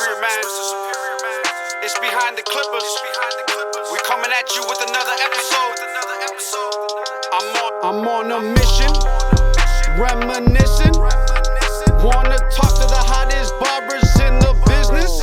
Superior, man. It's behind the Clippers. We coming at you with another episode. I'm on a mission, reminiscing. Wanna talk to the hottest barbers in the business.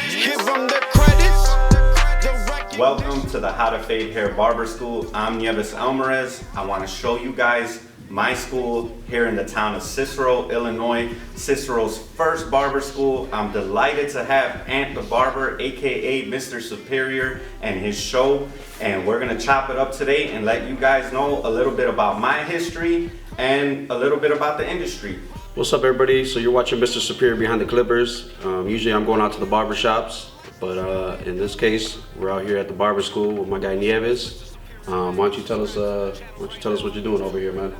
Give them the credits. Welcome to the How to Fade Hair Barber School. I'm Nieves Almaraz. I want to show you guys my school here in the town of Cicero, Illinois. Cicero's first barber school. I'm delighted to have Ant the Barber, aka Mr. Superior, and his show. And we're gonna chop it up today and let you guys know a little bit about my history and a little bit about the industry. What's up, everybody? So you're watching Mr. Superior Behind the Clippers. Usually I'm going out to the barber shops, but in this case, we're out here at the barber school with my guy Nieves. Why don't you tell us what you're doing over here, man?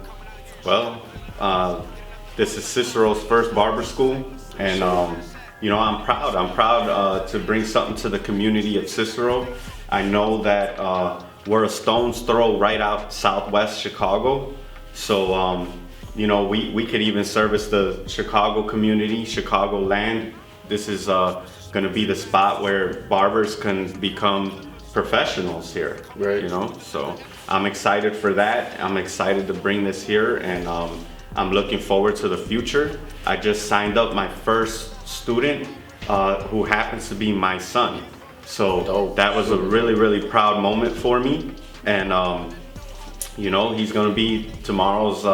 Well, this is Cicero's first barber school, and you know, I'm proud to bring something to the community of Cicero. I know that we're a stone's throw right out southwest Chicago, so you know, we could even service the Chicago community, Chicago land. This is gonna be the spot where barbers can become professionals here, right? You know, so I'm excited for that. I'm excited to bring this here, and I'm looking forward to the future. I just signed up my first student who happens to be my son. So that was a really proud moment for me. And you know, he's gonna be tomorrow's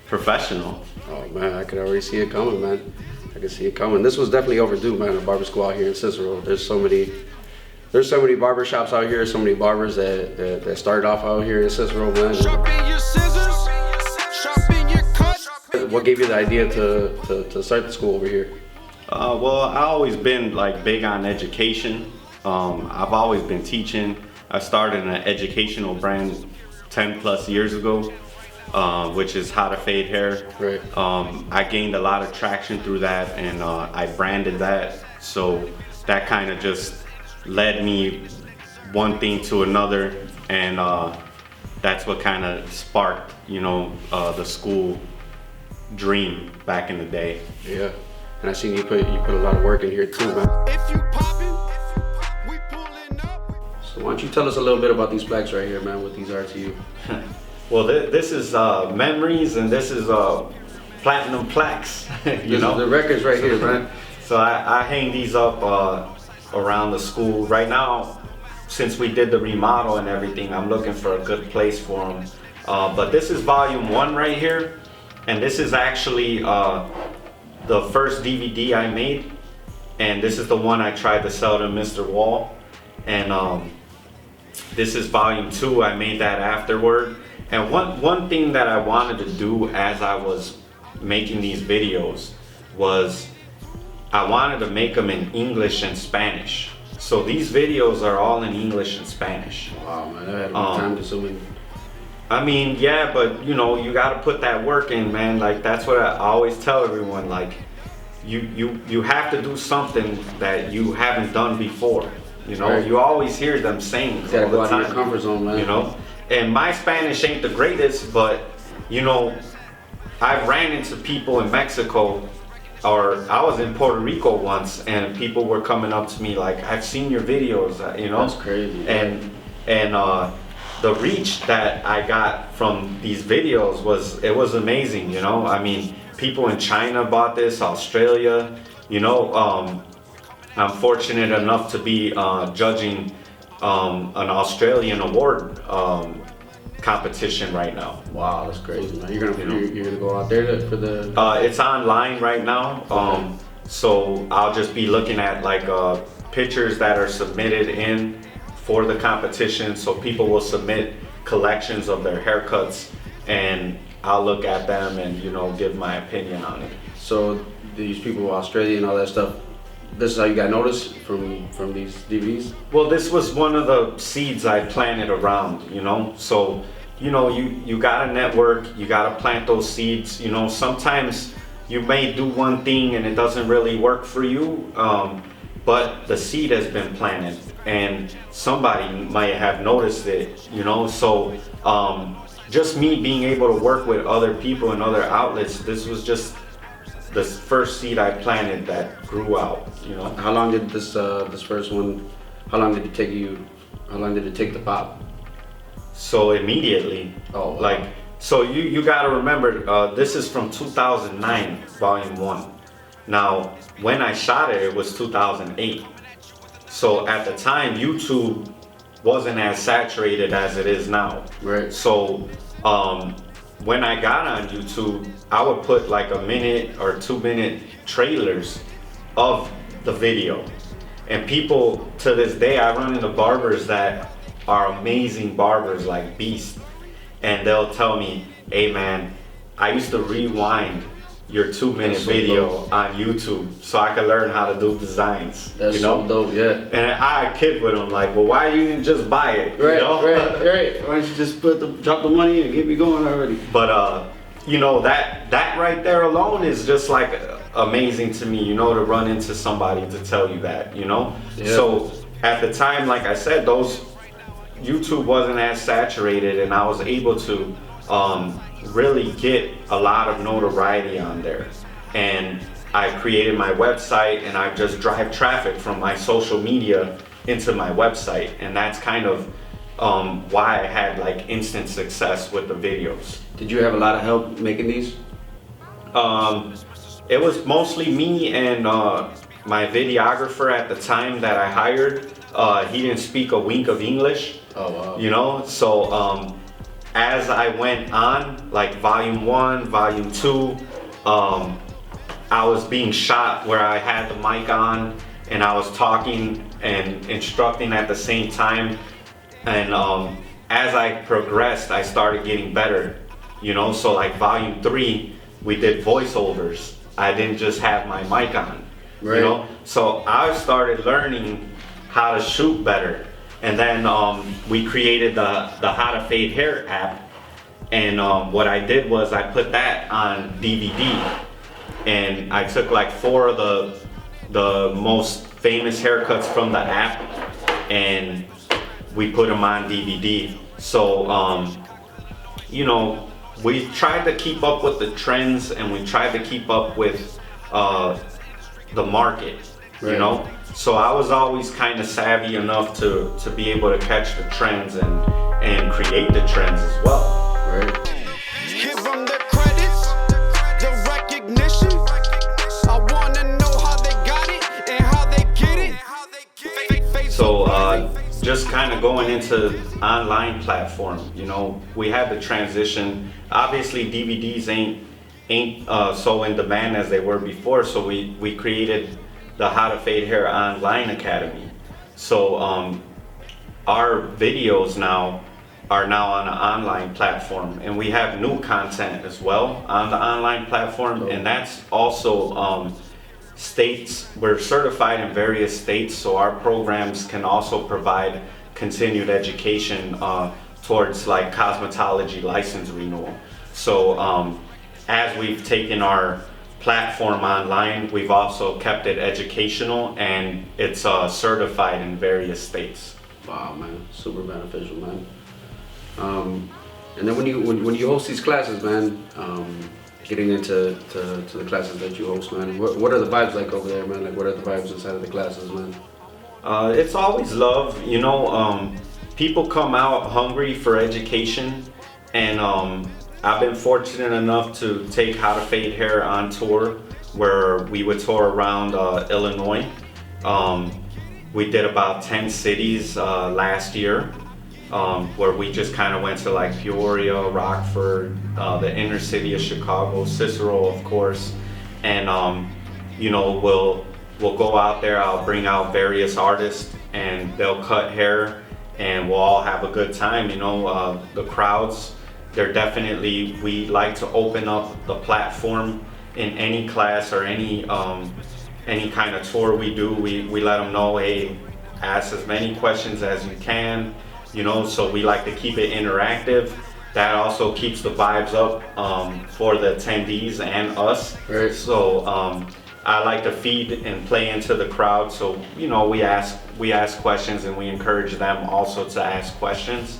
professional. Oh man, I could already see it coming, man. I could see it coming. This was definitely overdue, man, a barber school out here in Cicero. There's so many barber shops out here, so many barbers that started off out here in Cicero, man. Sharpen your scissors, sharpen your cut. What gave you the idea to start the school over here? Well, I've always been like big on education. I've always been teaching. I started an educational brand 10 plus years ago, which is How to Fade Hair. Right. I gained a lot of traction through that, and I branded that. So that kind of just led me one thing to another, and that's what kind of sparked, you know, the school dream back in the day. Yeah, and I seen you put a lot of work in here too, man. If you poppin', we pullin' up. So why don't you tell us a little bit about these plaques right here, man? What these are to you? Well, this is memories, and this is platinum plaques. You know, the records right here, man. So I hang these up around the school right now. Since we did the remodel and everything, I'm looking for a good place for them. But this is volume 1 right here, and this is actually the first DVD I made, and this is the one I tried to sell to Mr. Wall. And this is volume 2. I made that afterward. And one thing that I wanted to do as I was making these videos was I wanted to make them in English and Spanish. So these videos are all in English and Spanish. Wow, man, that had a good time consuming. I mean, yeah, but you know, you got to put that work in, man. Like, that's what I always tell everyone. Like, you have to do something that you haven't done before. You know, right. You always hear them saying You gotta all the go out time. of your comfort zone, man. You know, and my Spanish ain't the greatest, but you know, I ran into people in Mexico, or I was in Puerto Rico once, and people were coming up to me like, "I've seen your videos," you know. That's crazy. And the reach that I got from these videos was amazing. You know, I mean, people in China bought this, Australia. You know, I'm fortunate enough to be judging an Australian award competition right now. Wow, that's crazy, man. You're gonna go out there for the. It's online right now. Okay. So I'll just be looking at like pictures that are submitted in for the competition. So people will submit collections of their haircuts, and I'll look at them and, you know, give my opinion on it. So these people, Australia and all that stuff, this is how you got noticed from these DVDs? Well, this was one of the seeds I planted around, you know. So, you know, you gotta network, you gotta plant those seeds. You know, sometimes you may do one thing and it doesn't really work for you, but the seed has been planted and somebody might have noticed it, you know. So just me being able to work with other people and other outlets, this was just the first seed I planted that grew out, you know. How long did this first one? How long did it take you? How long did it take to pop? So immediately, Oh, wow. like, so you got to remember, this is from 2009, volume 1. Now, when I shot it, it was 2008. So at the time, YouTube wasn't as saturated as it is now. Right. So when I got on YouTube, I would put like a minute or 2-minute trailers of the video. And people, to this day, I run into barbers that are amazing barbers, like beasts. And they'll tell me, hey man, I used to rewind your 2-minute That's so video dope. on YouTube so I could learn how to do designs. That's you know? so dope, yeah. And I kid with them like, well, why you didn't just buy it? Right, you know? right. Why don't you just drop the money and get me going already? But you know, that right there alone is just like amazing to me, you know, to run into somebody to tell you that, you know. Yeah. So at the time, like I said, those YouTube wasn't as saturated, and I was able to really get a lot of notoriety on there. And I created my website, and I just drive traffic from my social media into my website, and that's kind of why I had like instant success with the videos. Did you have a lot of help making these? It was mostly me and my videographer at the time that I hired. He didn't speak a wink of English. Oh wow. You know, so as I went on, like volume 1, volume 2, I was being shot where I had the mic on and I was talking and instructing at the same time. And as I progressed, I started getting better, you know. So like volume 3, we did voiceovers. I didn't just have my mic on, Right. you know. So I started learning how to shoot better. And then we created the How to Fade Hair app. And what I did was I put that on DVD. And I took like 4 of the most famous haircuts from the app, and we put them on DVD. So, you know, we tried to keep up with the trends, and we tried to keep up with the market, you Right. know? So I was always kind of savvy enough to be able to catch the trends and create the trends as well. Right. Give them the credits, the recognition. I wanna know how they got it and how they get it. So just kind of going into online platform, you know, we had the transition. Obviously DVDs ain't so in demand as they were before, so we created the How to Fade Hair Online Academy. So our videos now are on an online platform, and we have new content as well on the online platform. And that's also states, we're certified in various states, so our programs can also provide continued education towards like cosmetology license renewal. So as we've taken our platform online, we've also kept it educational, and it's certified in various states. Wow, man, super beneficial, man. And then when you host these classes, man, getting into to the classes that you host, man, what are the vibes like over there, man? Like, what are the vibes inside of the classes, man? It's always love, you know. People come out hungry for education, and I've been fortunate enough to take How to Fade Hair on tour, where we would tour around Illinois. We did about 10 cities last year, where we just kind of went to like Peoria, Rockford, the inner city of Chicago, Cicero, of course. And you know, we'll go out there. I'll bring out various artists, and they'll cut hair, and we'll all have a good time. You know, the crowds, they're definitely, we like to open up the platform in any class or any kind of tour we do. We let them know, hey, ask as many questions as you can, you know. So we like to keep it interactive. That also keeps the vibes up for the attendees and us. Right. So I like to feed and play into the crowd. So, you know, we ask questions, and we encourage them also to ask questions.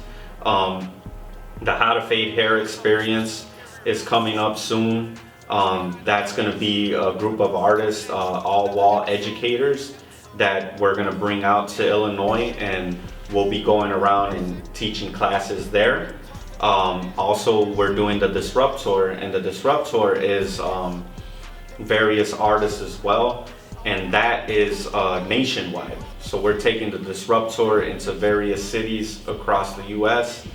The How to Fade Hair experience is coming up soon. That's going to be a group of artists, all wall educators that we're going to bring out to Illinois, and we'll be going around and teaching classes there. Also, we're doing the Disruptor, and the Disruptor is various artists as well, and that is nationwide. So we're taking the Disruptor into various cities across the US,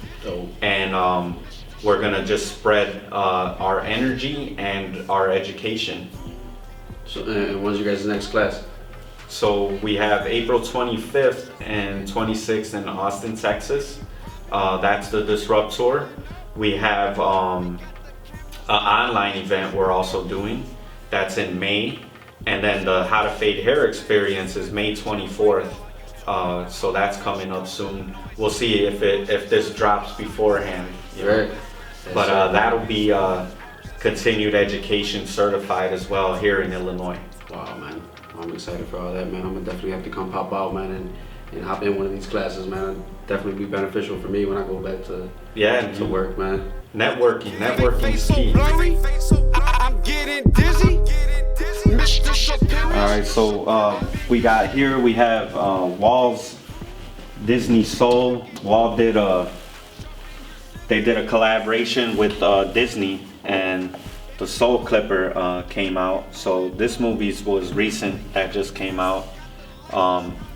and we're gonna just spread our energy and our education. So, and when's your guys' next class? So we have April 25th and 26th in Austin, Texas. That's the Disruptor. We have an online event we're also doing. That's in May. And then the How to Fade Hair experience is May 24th. So that's coming up soon. We'll see if this drops beforehand. You know? Right. But that'll be continued education certified as well here in Illinois. Wow, man. I'm excited for all that, man. I'm gonna definitely have to come pop out, man, and hop in one of these classes, man. It'll definitely be beneficial for me when I go back to work, man. Networking is key. I'm getting dizzy. Mr. Superior. All right, so we have Wall's Disney Soul. Wall did a collaboration with Disney, and the Soul Clipper came out. So this movie was recent, that just came out.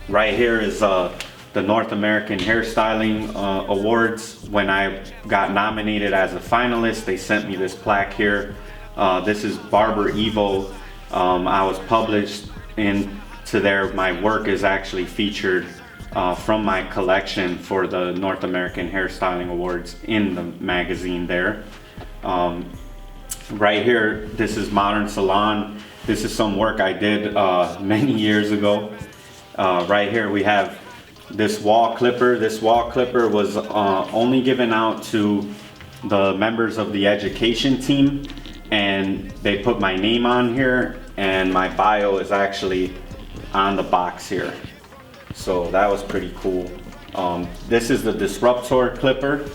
Right here is the North American Hairstyling Awards. When I got nominated as a finalist, they sent me this plaque here. This is Barber Evo. I was published into there. My work is actually featured from my collection for the North American Hairstyling Awards in the magazine there. Right here, this is Modern Salon. This is some work I did many years ago. Right here we have this wall clipper. This wall clipper was only given out to the members of the education team, and they put my name on here, and my bio is actually on the box here. So that was pretty cool. This is the Disruptor clipper.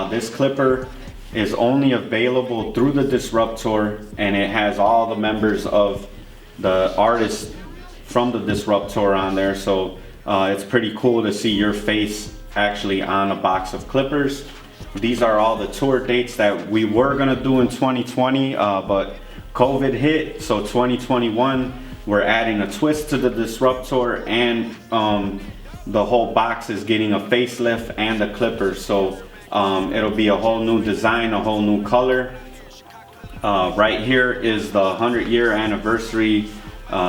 This clipper is only available through the Disruptor, and it has all the members of the artists from the Disruptor on there. So it's pretty cool to see your face actually on a box of clippers. These are all the tour dates that we were gonna do in 2020, but COVID hit, so 2021 we're adding a twist to the Disruptor, and the whole box is getting a facelift and the clippers. So it'll be a whole new design, a whole new color. Right here is the 100-year anniversary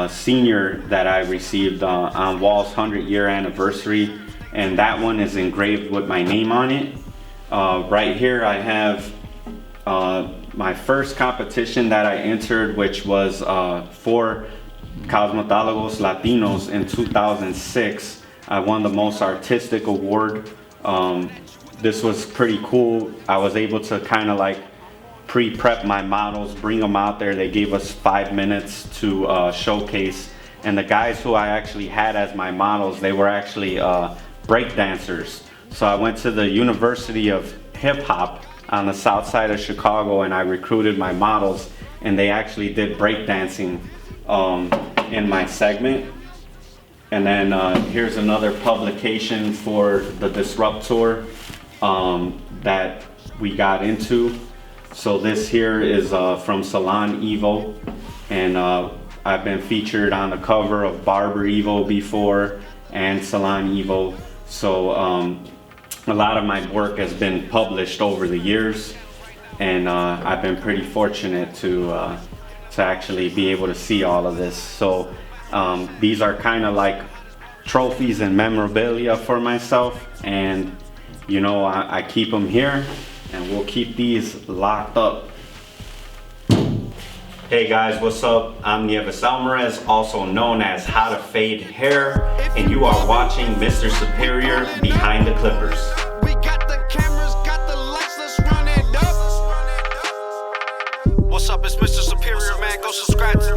senior that I received on Wall's 100-year anniversary, and that one is engraved with my name on it. Right here I have my first competition that I entered, which was for Cosmetólogos Latinos in 2006. I won the most artistic award. This was pretty cool. I was able to kind of like pre-prep my models, bring them out there. They gave us 5 minutes to showcase, and the guys who I actually had as my models, they were actually break dancers. So I went to the University of Hip Hop on the south side of Chicago, and I recruited my models, and they actually did break dancing in my segment. And then here's another publication for the Disruptor that we got into. So this here is from Salon Evo, and I've been featured on the cover of Barber Evo before and Salon Evo. So a lot of my work has been published over the years, and I've been pretty fortunate to actually be able to see all of this. So these are kind of like trophies and memorabilia for myself, and you know, I keep them here, and we'll keep these locked up. Hey guys, what's up? I'm Nieves Almaraz, also known as How to Fade Hair, and you are watching Mr. Superior Behind the Clippers. We got the cameras, got the lights, let's run it up. What's up, it's Mr. Superior, man. Go subscribe to